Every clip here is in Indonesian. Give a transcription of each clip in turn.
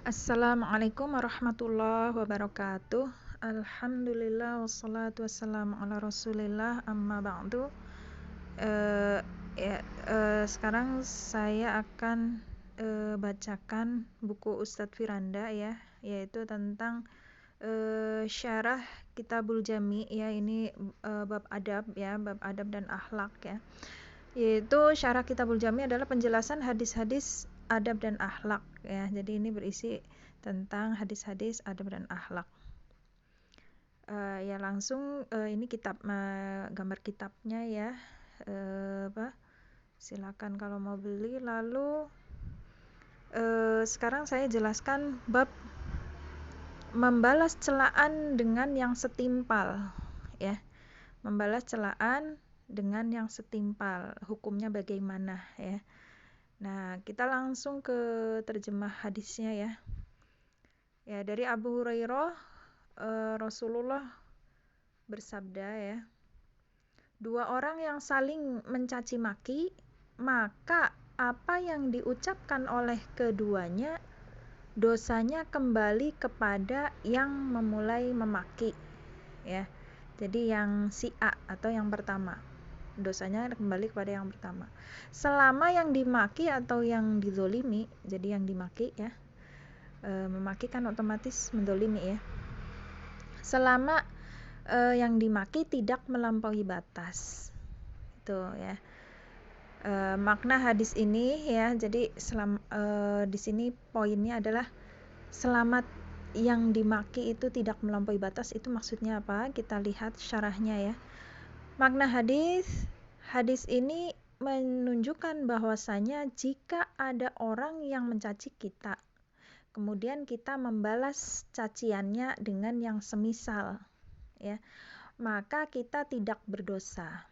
Assalamualaikum warahmatullahi wabarakatuh. Alhamdulillah wassalatu wassalamu ala Rasulillah amma ba'du. Sekarang saya akan bacakan buku Ustadz Firanda ya, yaitu tentang syarah Kitabul Jami ya, ini bab adab ya, bab adab dan akhlak ya. Yaitu syarah Kitabul Jami adalah penjelasan hadis-hadis adab dan akhlak ya. Jadi ini berisi tentang hadis-hadis adab dan akhlak. Ya langsung ini kitab gambar kitabnya ya. Silakan kalau mau beli. Lalu sekarang saya jelaskan bab membalas celaan dengan yang setimpal ya. Membalas celaan dengan yang setimpal, hukumnya bagaimana ya. Nah, kita langsung ke terjemah hadisnya ya. Ya, dari Abu Hurairah Rasulullah bersabda ya, 2 orang yang saling mencaci maki, maka apa yang diucapkan oleh keduanya dosanya kembali kepada yang memulai memaki ya. Jadi yang si A atau yang pertama, dosanya kembali kepada yang pertama. Selama yang dimaki atau yang dizolimi, jadi yang dimaki ya, memaki kan otomatis mendolimi ya. Selama yang dimaki tidak melampaui batas, itu ya. Makna hadis ini ya, jadi di sini poinnya adalah selamat yang dimaki itu tidak melampaui batas. Itu maksudnya apa? Kita lihat syarahnya ya. Makna hadis ini menunjukkan bahwasanya jika ada orang yang mencaci kita, kemudian kita membalas caciannya dengan yang semisal ya, maka kita tidak berdosa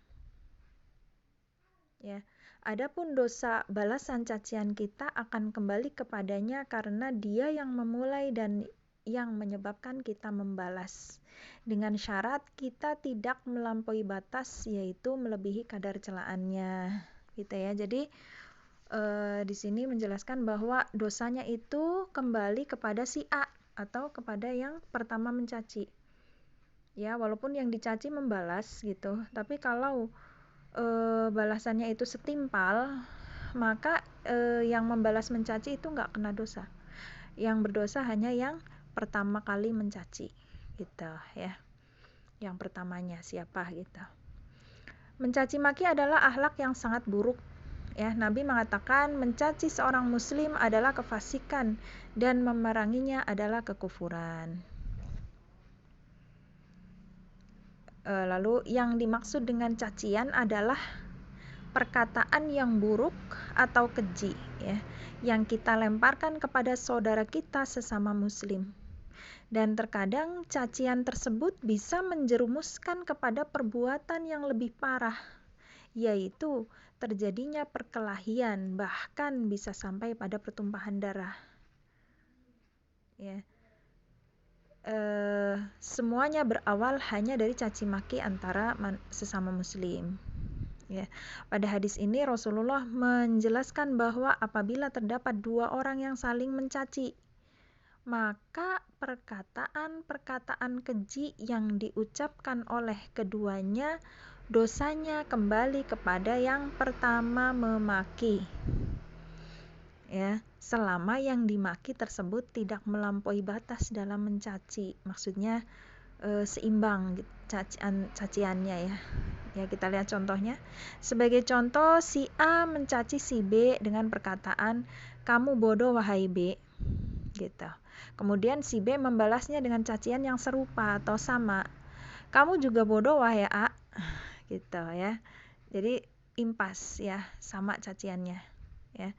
ya. Adapun dosa balasan cacian kita akan kembali kepadanya karena dia yang memulai dan yang menyebabkan kita membalas, dengan syarat kita tidak melampaui batas, yaitu melebihi kadar celaannya gitu ya. Jadi di sini menjelaskan bahwa dosanya itu kembali kepada si A atau kepada yang pertama mencaci ya, walaupun yang dicaci membalas gitu, tapi kalau balasannya itu setimpal, maka yang membalas mencaci itu nggak kena dosa. Yang berdosa hanya yang pertama kali mencaci gitu ya, yang pertamanya siapa gitu. Mencaci maki adalah akhlak yang sangat buruk ya. Nabi mengatakan mencaci seorang muslim adalah kefasikan dan memeranginya adalah kekufuran. Lalu yang dimaksud dengan cacian adalah perkataan yang buruk atau keji ya, yang kita lemparkan kepada saudara kita sesama muslim. Dan terkadang cacian tersebut bisa menjerumuskan kepada perbuatan yang lebih parah, yaitu terjadinya perkelahian, bahkan bisa sampai pada pertumpahan darah ya. Semuanya berawal hanya dari caci maki antara sesama muslim ya. Pada hadis ini Rasulullah menjelaskan bahwa apabila terdapat 2 orang yang saling mencaci, maka perkataan-perkataan keji yang diucapkan oleh keduanya dosanya kembali kepada yang pertama memaki ya, selama yang dimaki tersebut tidak melampaui batas dalam mencaci. Maksudnya seimbang caciannya ya. Ya, kita lihat contohnya. Sebagai contoh, si A mencaci si B dengan perkataan, "Kamu bodoh wahai B." Gitu. Kemudian si B membalasnya dengan cacian yang serupa atau sama, "Kamu juga bodoh wahai A." Gitu ya. Jadi impas ya, sama caciannya ya.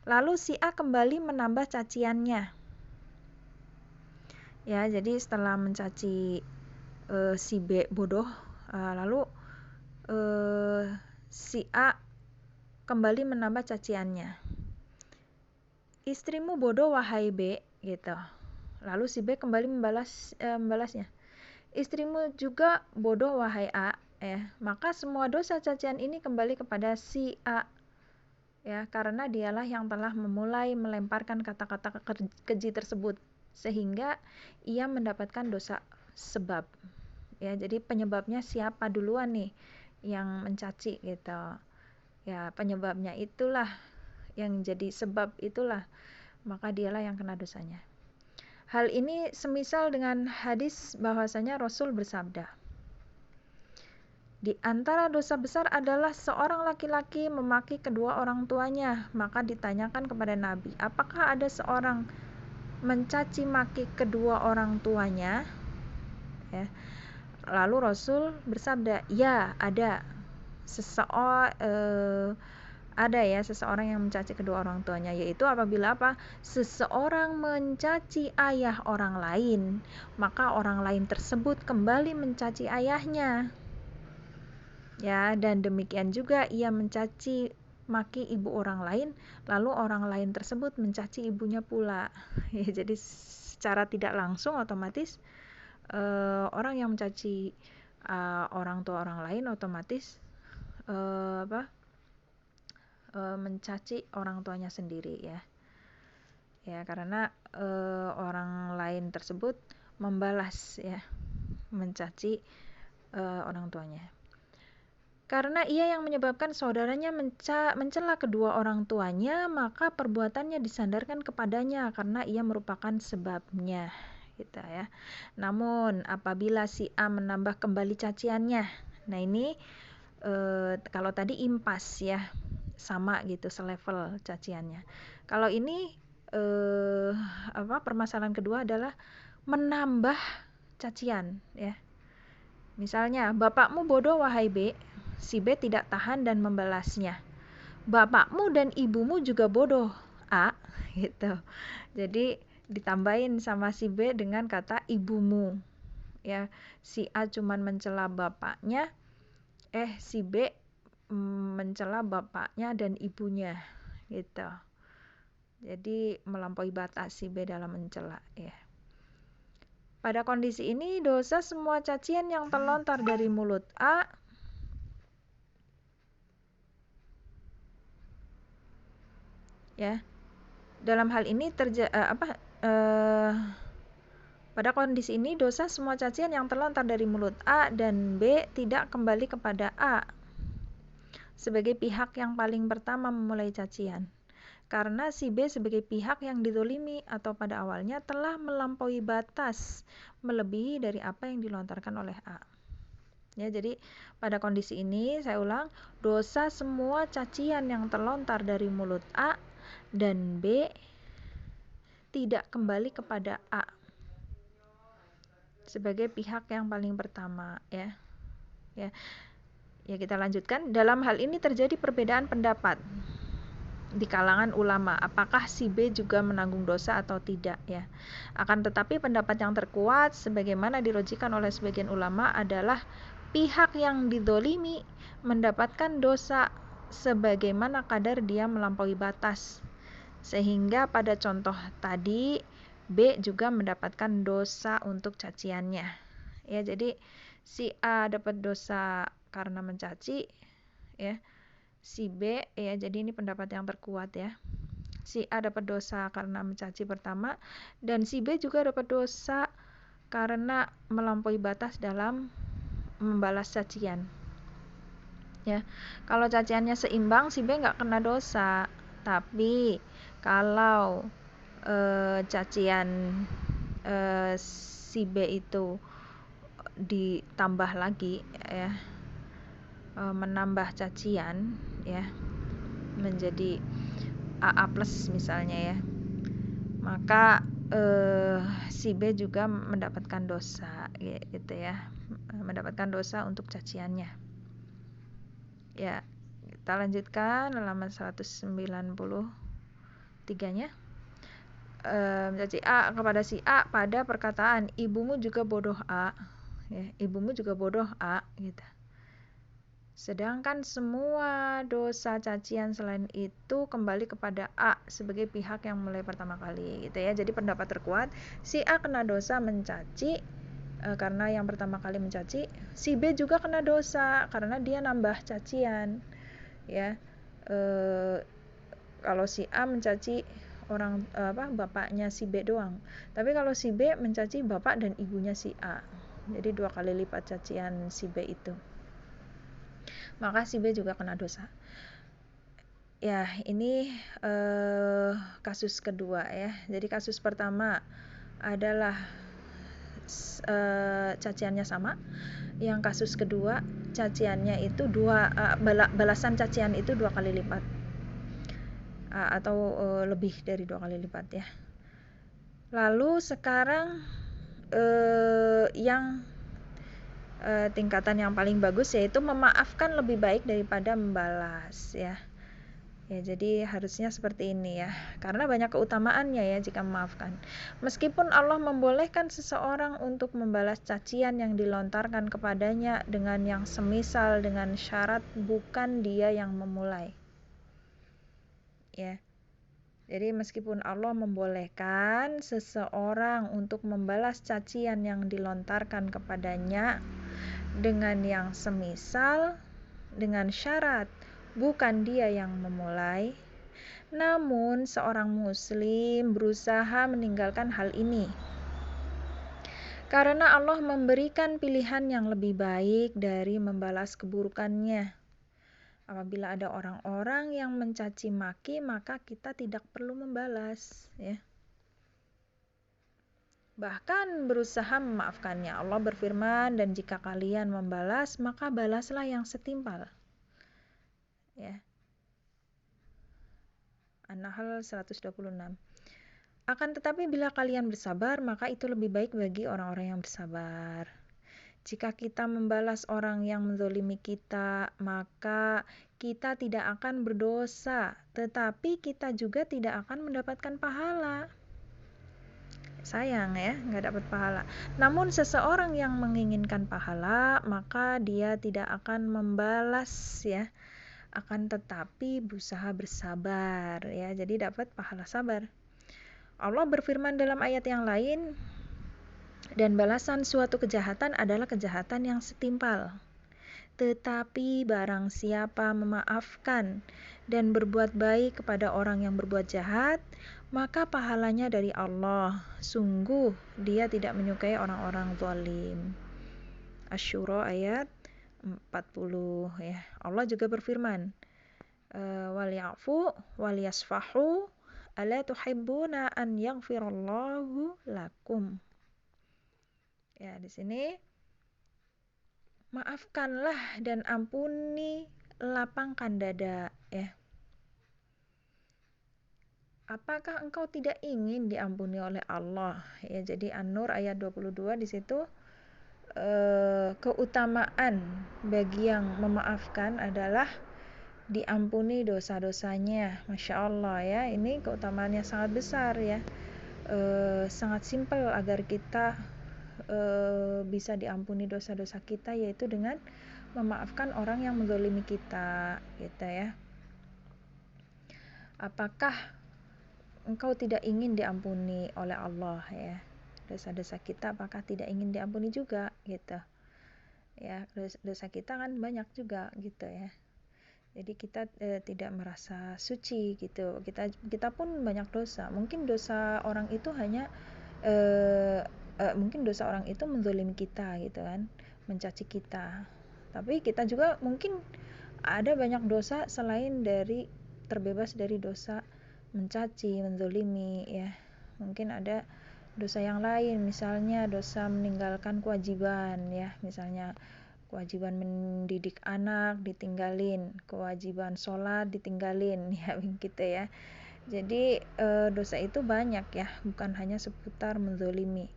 Lalu si A kembali menambah caciannya ya. Jadi setelah mencaci si B bodoh, lalu si A kembali menambah caciannya, "Istrimu bodoh wahai B." gitu. Lalu si B kembali membalasnya, "Istrimu juga bodoh wahai A." ya. Maka semua dosa cacian ini kembali kepada si A ya, karena dialah yang telah memulai melemparkan kata-kata keji tersebut sehingga ia mendapatkan dosa sebab. Ya, jadi penyebabnya siapa duluan nih yang mencaci gitu. Ya, penyebabnya itulah yang jadi sebab itulah, maka dialah yang kena dosanya. Hal ini semisal dengan hadis bahwasanya Rasul bersabda, di antara dosa besar adalah seorang laki-laki memaki kedua orang tuanya. Maka ditanyakan kepada Nabi, apakah ada seorang mencaci maki kedua orang tuanya? Ya. Lalu Rasul bersabda, ya ada. Ada ya seseorang yang mencaci kedua orang tuanya, yaitu apabila apa? Seseorang mencaci ayah orang lain, maka orang lain tersebut kembali mencaci ayahnya. Ya, dan demikian juga ia mencaci maki ibu orang lain, lalu orang lain tersebut mencaci ibunya pula. Ya, jadi secara tidak langsung otomatis orang yang mencaci orang tua orang lain otomatis mencaci orang tuanya sendiri ya. Ya, karena orang lain tersebut membalas ya, mencaci orang tuanya. Karena ia yang menyebabkan saudaranya mencela kedua orang tuanya, maka perbuatannya disandarkan kepadanya karena ia merupakan sebabnya, gitu ya. Namun apabila si A menambah kembali caciannya, nah ini kalau tadi impas ya, sama gitu selevel caciannya. Kalau ini permasalahan kedua adalah menambah cacian ya. Misalnya, bapakmu bodoh wahai B. Si B tidak tahan dan membalasnya. Bapakmu dan ibumu juga bodoh, A, gitu. Jadi ditambahin sama si B dengan kata ibumu. Ya, si A cuman mencela bapaknya, si B mencela bapaknya dan ibunya, gitu. Jadi melampaui batas si B dalam mencela, ya. Pada kondisi ini, dosa semua cacian yang terlontar dari mulut A ya. Dalam hal ini pada kondisi ini dosa semua cacian yang terlontar dari mulut A dan B tidak kembali kepada A sebagai pihak yang paling pertama memulai cacian. Karena si B sebagai pihak yang dizolimi atau pada awalnya telah melampaui batas melebihi dari apa yang dilontarkan oleh A. Ya, jadi pada kondisi ini saya ulang, dosa semua cacian yang terlontar dari mulut A dan B tidak kembali kepada A sebagai pihak yang paling pertama ya. Ya, kita lanjutkan. Dalam hal ini terjadi perbedaan pendapat di kalangan ulama, apakah si B juga menanggung dosa atau tidak ya. Akan tetapi pendapat yang terkuat sebagaimana dirojikan oleh sebagian ulama adalah pihak yang dizolimi mendapatkan dosa sebagaimana kadar dia melampaui batas. Sehingga pada contoh tadi B juga mendapatkan dosa untuk caciannya. Ya, jadi si A dapat dosa karena mencaci ya. Si B ya, jadi ini pendapat yang terkuat ya. Si A dapat dosa karena mencaci pertama dan si B juga dapat dosa karena melampaui batas dalam membalas cacian. Ya. Kalau caciannya seimbang, si B nggak kena dosa. Tapi kalau cacian si B itu ditambah lagi ya, menambah cacian ya menjadi AA plus misalnya ya, maka si B juga mendapatkan dosa gitu ya, mendapatkan dosa untuk caciannya. Ya, kita lanjutkan halaman 193-nya. Mencaci A kepada si A pada perkataan ibumu juga bodoh A ya, ibumu juga bodoh A gitu. Sedangkan semua dosa cacian selain itu kembali kepada A sebagai pihak yang mulai pertama kali gitu ya. Jadi pendapat terkuat si A kena dosa mencaci karena yang pertama kali mencaci, si B juga kena dosa karena dia nambah cacian ya. kalau si A mencaci bapaknya si B doang. Tapi kalau si B mencaci bapak dan ibunya si A. Jadi 2 kali lipat cacian si B itu. Maka si B juga kena dosa. Ya, ini kasus kedua ya. Jadi kasus pertama adalah caciannya sama. Yang kasus kedua caciannya itu balasan cacian itu 2 kali lipat. Atau lebih dari 2 kali lipat ya. Lalu sekarang yang tingkatan yang paling bagus yaitu memaafkan lebih baik daripada membalas ya. Ya, jadi harusnya seperti ini ya. Karena banyak keutamaannya ya jika memaafkan. Meskipun Allah membolehkan seseorang untuk membalas cacian yang dilontarkan kepadanya dengan yang semisal dengan syarat bukan dia yang memulai. Ya. Jadi meskipun Allah membolehkan seseorang untuk membalas cacian yang dilontarkan kepadanya dengan yang semisal dengan syarat bukan dia yang memulai, namun seorang muslim berusaha meninggalkan hal ini. Karena Allah memberikan pilihan yang lebih baik dari membalas keburukannya. Apabila ada orang-orang yang mencaci maki, maka kita tidak perlu membalas ya. Bahkan berusaha memaafkannya. Allah berfirman, dan jika kalian membalas, maka balaslah yang setimpal. Ya. An-Nahl 126. Akan tetapi bila kalian bersabar, maka itu lebih baik bagi orang-orang yang bersabar. Jika kita membalas orang yang menzalimi kita, maka kita tidak akan berdosa, tetapi kita juga tidak akan mendapatkan pahala. Sayang ya, nggak dapat pahala. Namun seseorang yang menginginkan pahala, maka dia tidak akan membalas ya, akan tetapi berusaha bersabar ya, jadi dapat pahala sabar. Allah berfirman dalam ayat yang lain, dan balasan suatu kejahatan adalah kejahatan yang setimpal. Tetapi barang siapa memaafkan dan berbuat baik kepada orang yang berbuat jahat, maka pahalanya dari Allah. Sungguh dia tidak menyukai orang-orang zalim. Asy-Syura ayat 40 ya. Allah juga berfirman, wali'afu waliyasfahu ala tuhibbuna an yaghfirallahu lakum. Ya, di sini maafkanlah dan ampuni, lapangkan dada ya. Apakah engkau tidak ingin diampuni oleh Allah? Ya, jadi An-Nur ayat 22 di situ keutamaan bagi yang memaafkan adalah diampuni dosa-dosanya. Masya Allah ya, ini keutamaannya sangat besar ya. Sangat simpel agar kita bisa diampuni dosa-dosa kita, yaitu dengan memaafkan orang yang menzalimi kita gitu ya. Apakah engkau tidak ingin diampuni oleh Allah ya? Dosa-dosa kita apakah tidak ingin diampuni juga gitu ya? Dosa kita kan banyak juga gitu ya. Jadi kita tidak merasa suci gitu. Kita pun banyak dosa. Mungkin dosa orang itu hanya mungkin dosa orang itu menzalimi kita gitu kan, mencaci kita. Tapi kita juga mungkin ada banyak dosa selain dari terbebas dari dosa mencaci, menzalimi ya. Mungkin ada dosa yang lain, misalnya dosa meninggalkan kewajiban ya, misalnya kewajiban mendidik anak ditinggalin, kewajiban sholat ditinggalin ya gitu ya. Jadi dosa itu banyak ya, bukan hanya seputar menzalimi.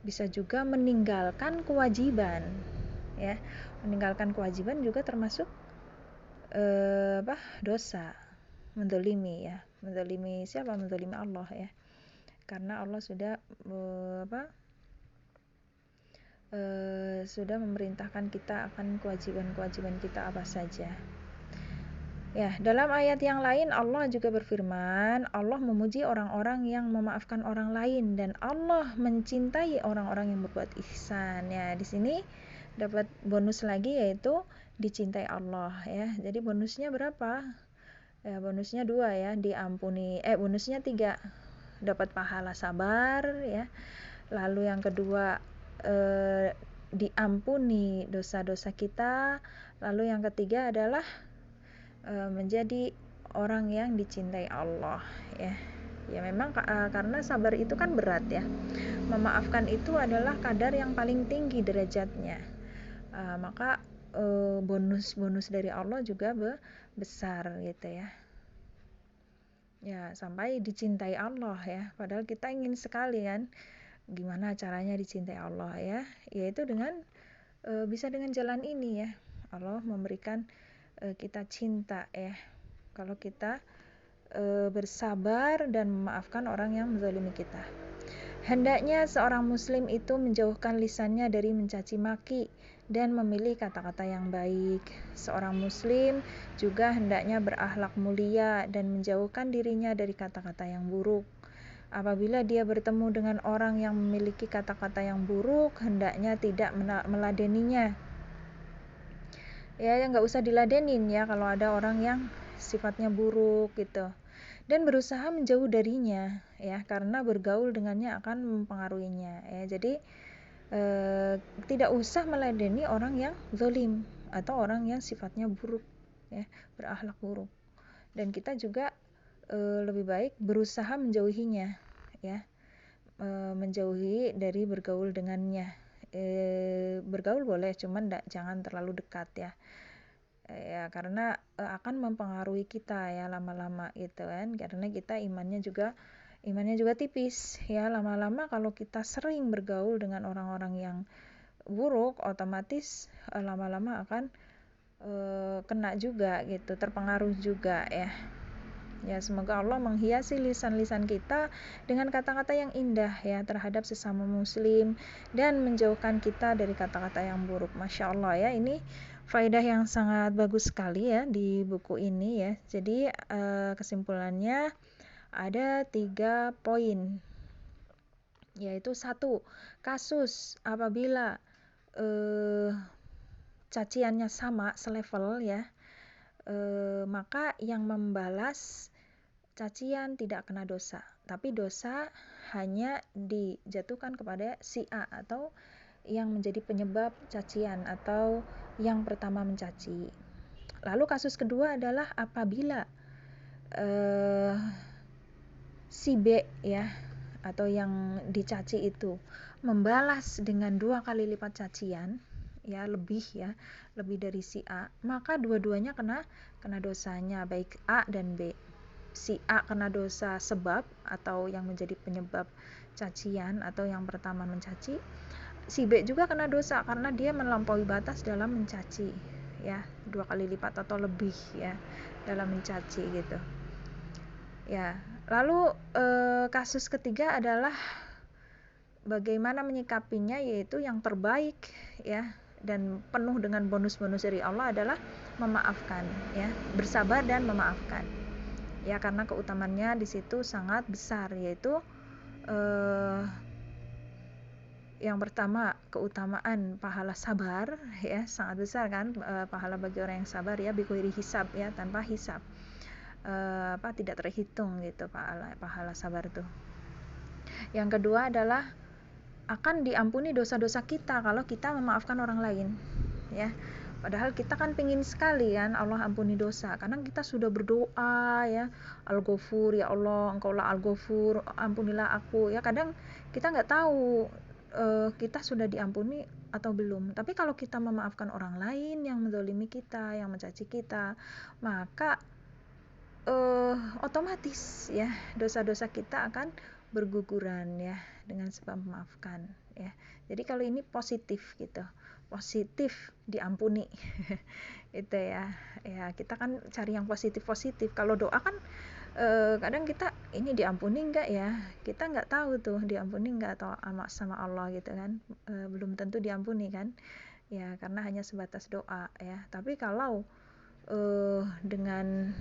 Bisa juga meninggalkan kewajiban ya. Meninggalkan kewajiban juga termasuk dosa, menzalimi ya. Menzalimi siapa? Menzalimi Allah ya. Karena Allah sudah sudah memerintahkan kita akan kewajiban-kewajiban kita apa saja. Ya, dalam ayat yang lain Allah juga berfirman, Allah memuji orang-orang yang memaafkan orang lain dan Allah mencintai orang-orang yang berbuat ihsan. Ya, di sini dapat bonus lagi yaitu dicintai Allah ya. Jadi bonusnya berapa? Ya, bonusnya 2 ya, diampuni. Bonusnya 3, dapat pahala sabar ya. Lalu yang kedua diampuni dosa-dosa kita. Lalu yang ketiga adalah menjadi orang yang dicintai Allah ya. Ya memang karena sabar itu kan berat ya. Memaafkan itu adalah kadar yang paling tinggi derajatnya. Maka bonus-bonus dari Allah juga besar gitu ya. Ya, sampai dicintai Allah ya. Padahal kita ingin sekali kan gimana caranya dicintai Allah ya. Yaitu dengan bisa dengan jalan ini ya. Allah memberikan kita cinta ya. Kalau kita bersabar dan memaafkan orang yang menzalimi kita. Hendaknya seorang muslim itu menjauhkan lisannya dari mencaci maki dan memilih kata-kata yang baik. Seorang muslim juga hendaknya berakhlak mulia dan menjauhkan dirinya dari kata-kata yang buruk. Apabila dia bertemu dengan orang yang memiliki kata-kata yang buruk, hendaknya tidak meladeninya. Ya, nggak usah diladenin ya kalau ada orang yang sifatnya buruk gitu. Dan berusaha menjauh darinya ya, karena bergaul dengannya akan mempengaruhinya ya. Jadi tidak usah meladeni orang yang zalim atau orang yang sifatnya buruk ya, berakhlak buruk. Dan kita juga lebih baik berusaha menjauhinya ya, menjauhi dari bergaul dengannya. Bergaul boleh, cuman jangan terlalu dekat ya. Ya karena akan mempengaruhi kita ya lama-lama gitu kan, karena kita imannya juga tipis ya. Lama-lama kalau kita sering bergaul dengan orang-orang yang buruk, otomatis lama-lama akan kena juga gitu, terpengaruh juga ya. Ya, semoga Allah menghiasi lisan-lisan kita dengan kata-kata yang indah ya terhadap sesama muslim dan menjauhkan kita dari kata-kata yang buruk. Masya Allah ya, ini faedah yang sangat bagus sekali ya di buku ini ya. Jadi kesimpulannya ada 3 poin, yaitu 1, kasus apabila caciannya sama selevel ya, maka yang membalas cacian tidak kena dosa, tapi dosa hanya dijatuhkan kepada si A atau yang menjadi penyebab cacian atau yang pertama mencaci. Lalu kasus kedua adalah apabila si B ya atau yang dicaci itu membalas dengan 2 kali lipat cacian ya, lebih dari si A, maka dua-duanya kena dosanya, baik A dan B. Si A kena dosa sebab atau yang menjadi penyebab cacian atau yang pertama mencaci. Si B juga kena dosa karena dia melampaui batas dalam mencaci ya, 2 kali lipat atau lebih ya dalam mencaci gitu. Ya, lalu kasus ketiga adalah bagaimana menyikapinya, yaitu yang terbaik ya dan penuh dengan bonus-bonus dari Allah adalah memaafkan ya, bersabar dan memaafkan. Ya, karena keutamannya di situ sangat besar, yaitu yang pertama keutamaan pahala sabar ya, sangat besar kan pahala bagi orang yang sabar ya, bighairi hisab ya, tanpa hisab, tidak terhitung gitu pahala sabar itu. Yang kedua adalah akan diampuni dosa-dosa kita kalau kita memaafkan orang lain ya. Padahal kita kan pengen sekali kan Allah ampuni dosa, karena kita sudah berdoa ya, Al-Ghafur, ya Allah engkaulah Al-Ghafur, ampunilah aku ya. Kadang kita nggak tahu kita sudah diampuni atau belum. Tapi kalau kita memaafkan orang lain yang menzalimi kita, yang mencaci kita, maka otomatis ya dosa-dosa kita akan berguguran ya dengan sebab memaafkan ya. Jadi kalau ini positif gitu, positif diampuni itu ya. Ya kita kan cari yang positif. Kalau doa kan kadang kita ini diampuni enggak ya, kita nggak tahu tuh diampuni enggak atau sama Allah gitu kan, belum tentu diampuni kan ya, karena hanya sebatas doa ya. Tapi kalau dengan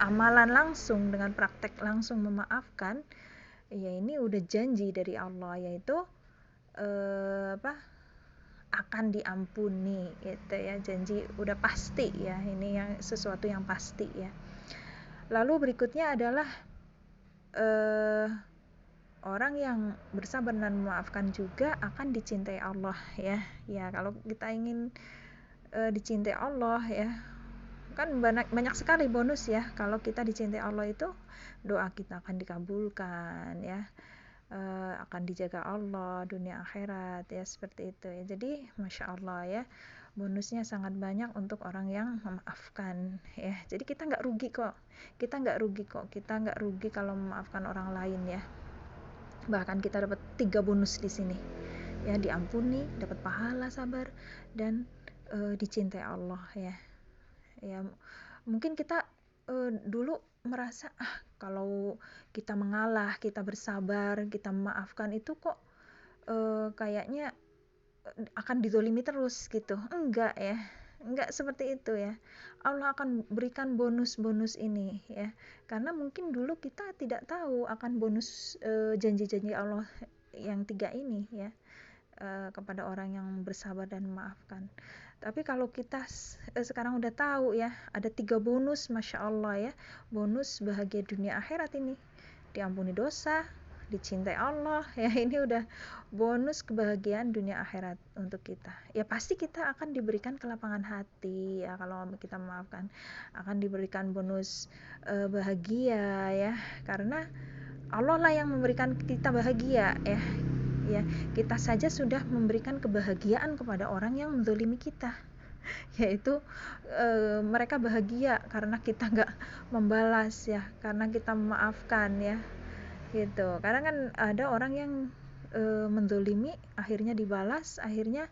amalan langsung, dengan praktek langsung memaafkan ya, ini udah janji dari Allah, yaitu akan diampuni gitu ya, janji udah pasti ya, ini yang sesuatu yang pasti ya. Lalu berikutnya adalah orang yang bersabar dan memaafkan juga akan dicintai Allah ya. Ya, kalau kita ingin dicintai Allah ya, kan banyak sekali bonus ya. Kalau kita dicintai Allah itu doa kita akan dikabulkan ya, akan dijaga Allah dunia akhirat ya, seperti itu ya. Jadi masya Allah ya, bonusnya sangat banyak untuk orang yang memaafkan ya. Jadi kita nggak rugi kok, kita nggak rugi kalau memaafkan orang lain ya. Bahkan kita dapat 3 bonus di sini ya, diampuni, dapat pahala sabar, dan dicintai Allah ya. Ya, mungkin kita dulu merasa kalau kita mengalah, kita bersabar, kita memaafkan itu kok kayaknya akan dizolimi terus gitu. Enggak ya, enggak seperti itu ya. Allah akan berikan bonus-bonus ini ya, karena mungkin dulu kita tidak tahu akan bonus janji-janji Allah yang 3 ini ya, kepada orang yang bersabar dan memaafkan. Tapi kalau kita sekarang udah tahu ya, ada 3 bonus, masya Allah ya, bonus bahagia dunia akhirat ini, diampuni dosa, dicintai Allah ya, ini udah bonus kebahagiaan dunia akhirat untuk kita ya. Pasti kita akan diberikan kelapangan hati ya, kalau kita memaafkan akan diberikan bonus bahagia ya, karena Allah lah yang memberikan kita bahagia ya. Ya, kita saja sudah memberikan kebahagiaan kepada orang yang menzalimi kita, yaitu mereka bahagia karena kita nggak membalas ya, karena kita memaafkan ya gitu. Karena kan ada orang yang menzalimi akhirnya dibalas, akhirnya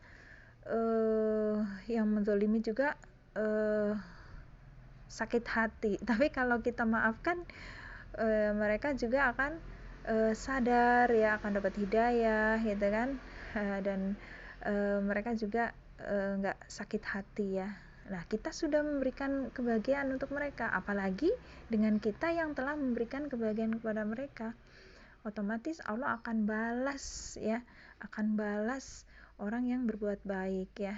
yang menzalimi juga sakit hati. Tapi kalau kita maafkan, mereka juga akan sadar ya, akan dapat hidayah gitu kan, dan mereka juga nggak sakit hati ya. Nah, kita sudah memberikan kebahagiaan untuk mereka, apalagi dengan kita yang telah memberikan kebahagiaan kepada mereka, otomatis Allah akan balas ya, akan balas orang yang berbuat baik ya,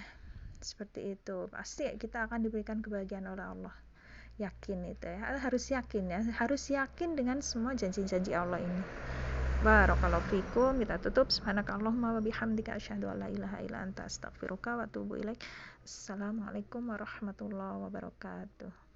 seperti itu. Pasti kita akan diberikan kebahagiaan oleh Allah, yakin itu ya, harus yakin dengan semua janji-janji Allah ini. Barakallahu fikum. Kita tutup. Subhanakallahumma wa bihamdika asyhadu an la ilaha illa anta astaghfiruka wa atubu ilaik. Assalamualaikum warahmatullahi wabarakatuh.